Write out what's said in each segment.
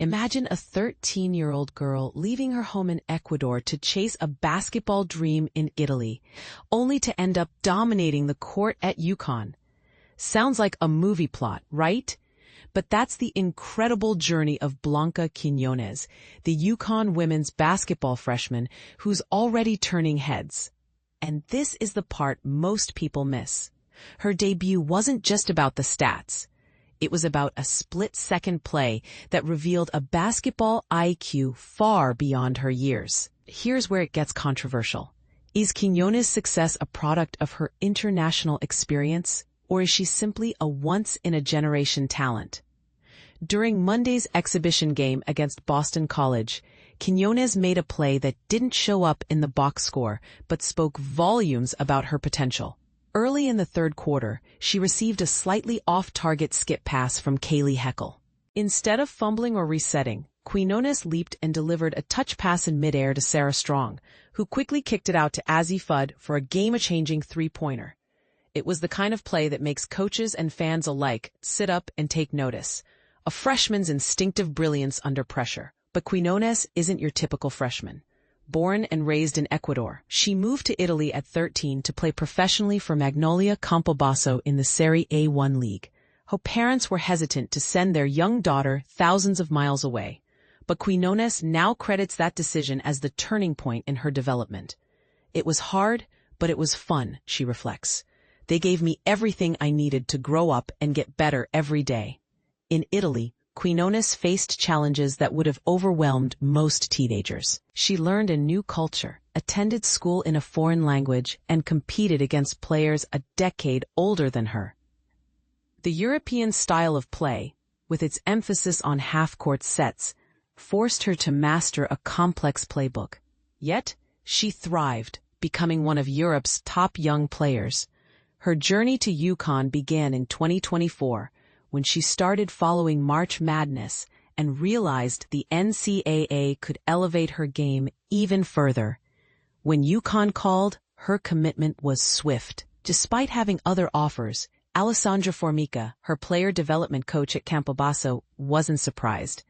Imagine a 13-year-old girl leaving her home in Ecuador to chase a basketball dream in Italy, only to end up dominating the court at UConn. Sounds like a movie plot, right? But that's the incredible journey of Blanca Quinonez, the UConn women's basketball freshman who's already turning heads. And this is the part most people miss. Her debut wasn't just about the stats. It was about a split-second play that revealed a basketball IQ far beyond her years. Here's where it gets controversial. Is Quinonez's success a product of her international experience, or is she simply a once-in-a-generation talent? During Monday's exhibition game against Boston College, Quinonez made a play that didn't show up in the box score but spoke volumes about her potential. Early in the third quarter, she received a slightly off-target skip pass from Kaylee Heckle. Instead of fumbling or resetting, Quinonez leaped and delivered a touch pass in midair to Sarah Strong, who quickly kicked it out to Azzi Fudd for a game-changing three-pointer. It was the kind of play that makes coaches and fans alike sit up and take notice. A freshman's instinctive brilliance under pressure. But Quinonez isn't your typical freshman. Born and raised in Ecuador, she moved to Italy at 13 to play professionally for Magnolia Campobasso in the Serie A1 league. Her parents were hesitant to send their young daughter thousands of miles away. But Quinonez now credits that decision as the turning point in her development. It was hard, but it was fun, she reflects. They gave me everything I needed to grow up and get better every day. In Italy, Quinonez faced challenges that would have overwhelmed most teenagers. She learned a new culture, attended school in a foreign language, and competed against players a decade older than her. The European style of play, with its emphasis on half-court sets, forced her to master a complex playbook. Yet, she thrived, becoming one of Europe's top young players. Her journey to UConn began in 2024, when she started following March Madness and realized the NCAA could elevate her game even further. When UConn called, her commitment was swift. Despite having other offers, Alessandra Formica, her player development coach at Campobasso, wasn't surprised.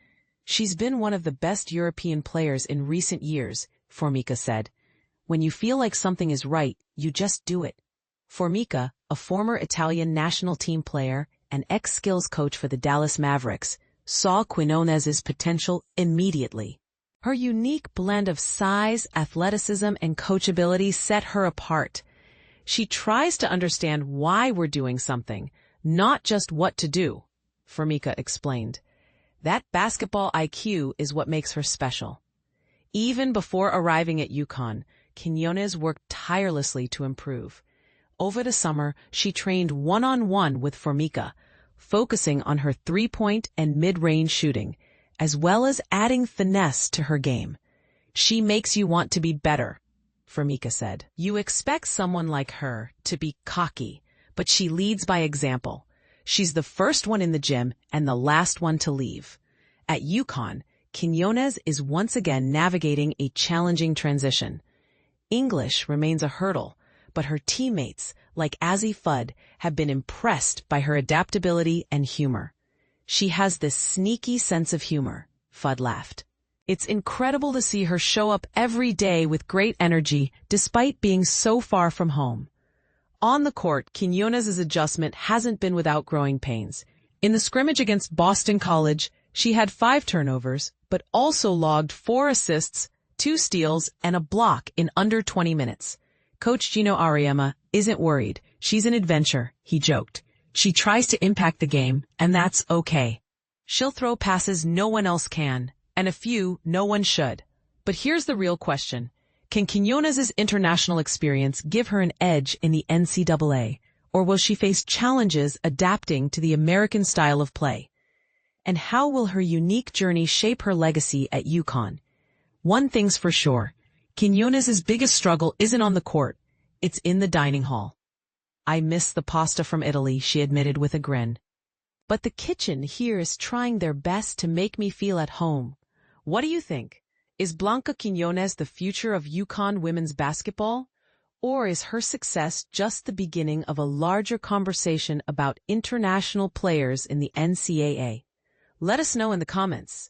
She's been one of the best European players in recent years, Formica said. When you feel like something is right, you just do it. Formica, a former Italian national team player and ex-skills coach for the Dallas Mavericks, saw Quinonez's potential immediately. Her unique blend of size, athleticism, and coachability set her apart. She tries to understand why we're doing something, not just what to do, Formica explained. That basketball IQ is what makes her special. Even before arriving at UConn, Quinonez worked tirelessly to improve. Over the summer, she trained one-on-one with Formica, focusing on her three-point and mid-range shooting, as well as adding finesse to her game. She makes you want to be better, Formica said. You expect someone like her to be cocky, but she leads by example. She's the first one in the gym and the last one to leave. At UConn, Quinonez is once again navigating a challenging transition. English remains a hurdle, but her teammates, like Azzi Fudd, have been impressed by her adaptability and humor. She has this sneaky sense of humor, Fudd laughed. It's incredible to see her show up every day with great energy despite being so far from home. On the court, Quinonez's adjustment hasn't been without growing pains. In the scrimmage against Boston College, she had 5 turnovers, but also logged 4 assists, 2 steals, and a block in under 20 minutes. Coach Gino Auriemma isn't worried. She's an adventure, he joked. She tries to impact the game, and that's okay. She'll throw passes no one else can, and a few no one should. But here's the real question. Can Quinonez's international experience give her an edge in the NCAA, or will she face challenges adapting to the American style of play? And how will her unique journey shape her legacy at UConn? One thing's for sure. Quinonez's biggest struggle isn't on the court, it's in the dining hall. I miss the pasta from Italy, she admitted with a grin. But the kitchen here is trying their best to make me feel at home. What do you think? Is Blanca Quinonez the future of UConn women's basketball? Or is her success just the beginning of a larger conversation about international players in the NCAA? Let us know in the comments.